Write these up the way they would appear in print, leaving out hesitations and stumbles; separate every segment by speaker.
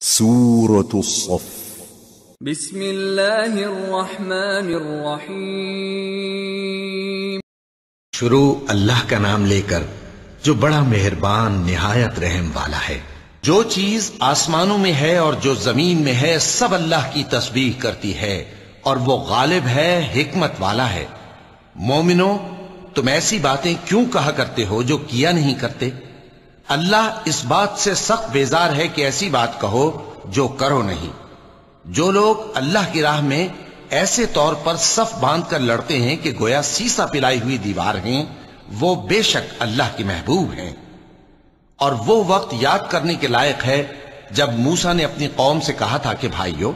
Speaker 1: سورة الصف
Speaker 2: بسم اللہ الرحمن الرحیم۔
Speaker 3: شروع اللہ کا نام لے کر جو بڑا مہربان نہایت رحم والا ہے۔ جو چیز آسمانوں میں ہے اور جو زمین میں ہے سب اللہ کی تسبیح کرتی ہے اور وہ غالب ہے، حکمت والا ہے۔ مومنو، تم ایسی باتیں کیوں کہا کرتے ہو جو کیا نہیں کرتے؟ اللہ اس بات سے سخت بیزار ہے کہ ایسی بات کہو جو کرو نہیں۔ جو لوگ اللہ کی راہ میں ایسے طور پر صف باندھ کر لڑتے ہیں کہ گویا سیسا پلائی ہوئی دیوار ہیں، وہ بے شک اللہ کے محبوب ہیں۔ اور وہ وقت یاد کرنے کے لائق ہے جب موسیٰ نے اپنی قوم سے کہا تھا کہ بھائیو،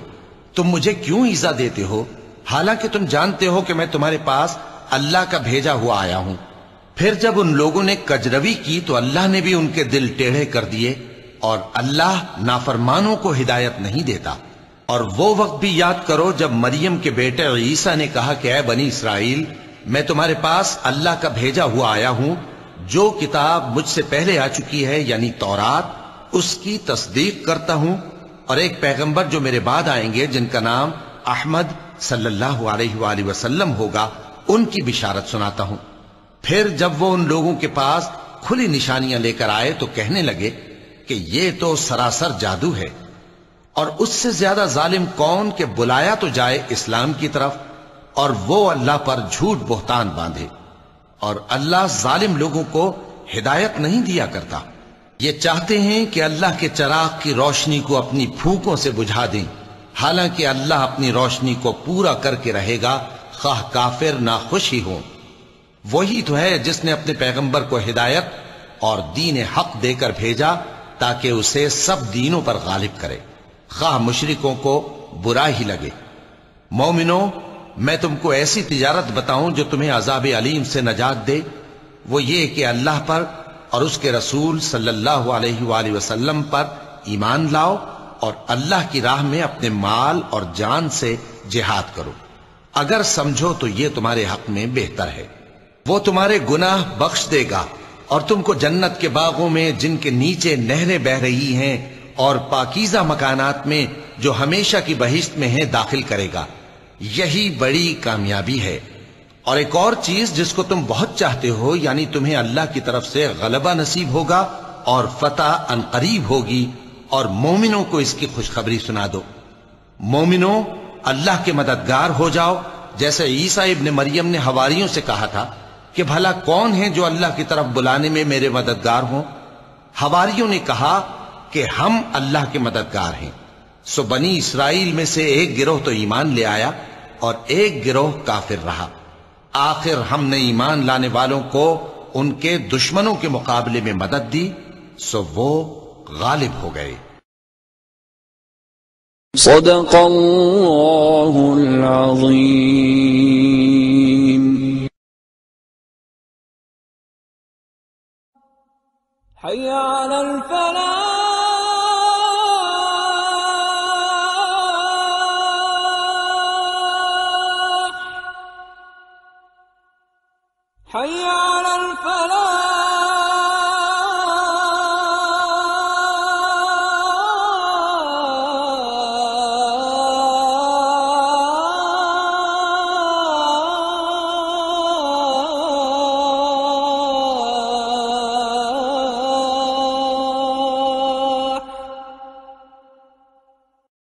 Speaker 3: تم مجھے کیوں ایذا دیتے ہو حالانکہ تم جانتے ہو کہ میں تمہارے پاس اللہ کا بھیجا ہوا آیا ہوں۔ پھر جب ان لوگوں نے کجروی کی تو اللہ نے بھی ان کے دل ٹیڑھے کر دیے، اور اللہ نافرمانوں کو ہدایت نہیں دیتا۔ اور وہ وقت بھی یاد کرو جب مریم کے بیٹے عیسیٰ نے کہا کہ اے بنی اسرائیل، میں تمہارے پاس اللہ کا بھیجا ہوا آیا ہوں، جو کتاب مجھ سے پہلے آ چکی ہے یعنی تورات، اس کی تصدیق کرتا ہوں، اور ایک پیغمبر جو میرے بعد آئیں گے جن کا نام احمد صلی اللہ علیہ وآلہ وسلم ہوگا، ان کی بشارت سناتا ہوں۔ پھر جب وہ ان لوگوں کے پاس کھلی نشانیاں لے کر آئے تو کہنے لگے کہ یہ تو سراسر جادو ہے، اور اس سے زیادہ ظالم کون کہ بلایا تو جائے اسلام کی طرف اور وہ اللہ پر جھوٹ بہتان باندھے۔ اور اللہ ظالم لوگوں کو ہدایت نہیں دیا کرتا۔ یہ چاہتے ہیں کہ اللہ کے چراغ کی روشنی کو اپنی پھونکوں سے بجھا دیں، حالانکہ اللہ اپنی روشنی کو پورا کر کے رہے گا، خواہ کافر ناخوش ہی ہوں۔ وہی تو ہے جس نے اپنے پیغمبر کو ہدایت اور دین حق دے کر بھیجا تاکہ اسے سب دینوں پر غالب کرے، خواہ مشرکوں کو برا ہی لگے۔ مومنو، میں تم کو ایسی تجارت بتاؤں جو تمہیں عذاب علیم سے نجات دے؟ وہ یہ کہ اللہ پر اور اس کے رسول صلی اللہ علیہ وآلہ وسلم پر ایمان لاؤ اور اللہ کی راہ میں اپنے مال اور جان سے جہاد کرو، اگر سمجھو تو یہ تمہارے حق میں بہتر ہے۔ وہ تمہارے گناہ بخش دے گا اور تم کو جنت کے باغوں میں جن کے نیچے نہریں بہ رہی ہیں اور پاکیزہ مکانات میں جو ہمیشہ کی بہشت میں ہیں داخل کرے گا۔ یہی بڑی کامیابی ہے۔ اور ایک اور چیز جس کو تم بہت چاہتے ہو، یعنی تمہیں اللہ کی طرف سے غلبہ نصیب ہوگا اور فتح ان قریب ہوگی، اور مومنوں کو اس کی خوشخبری سنا دو۔ مومنوں، اللہ کے مددگار ہو جاؤ، جیسے عیسیٰ ابن مریم نے حواریوں سے کہا تھا کہ بھلا کون ہیں جو اللہ کی طرف بلانے میں میرے مددگار ہوں؟ حواریوں نے کہا کہ ہم اللہ کے مددگار ہیں۔ سو بنی اسرائیل میں سے ایک گروہ تو ایمان لے آیا اور ایک گروہ کافر رہا۔ آخر ہم نے ایمان لانے والوں کو ان کے دشمنوں کے مقابلے میں مدد دی، سو وہ غالب ہو گئے۔
Speaker 2: صدق اللہ العظیم۔ حی علی الفلاح، حي على الفلاح۔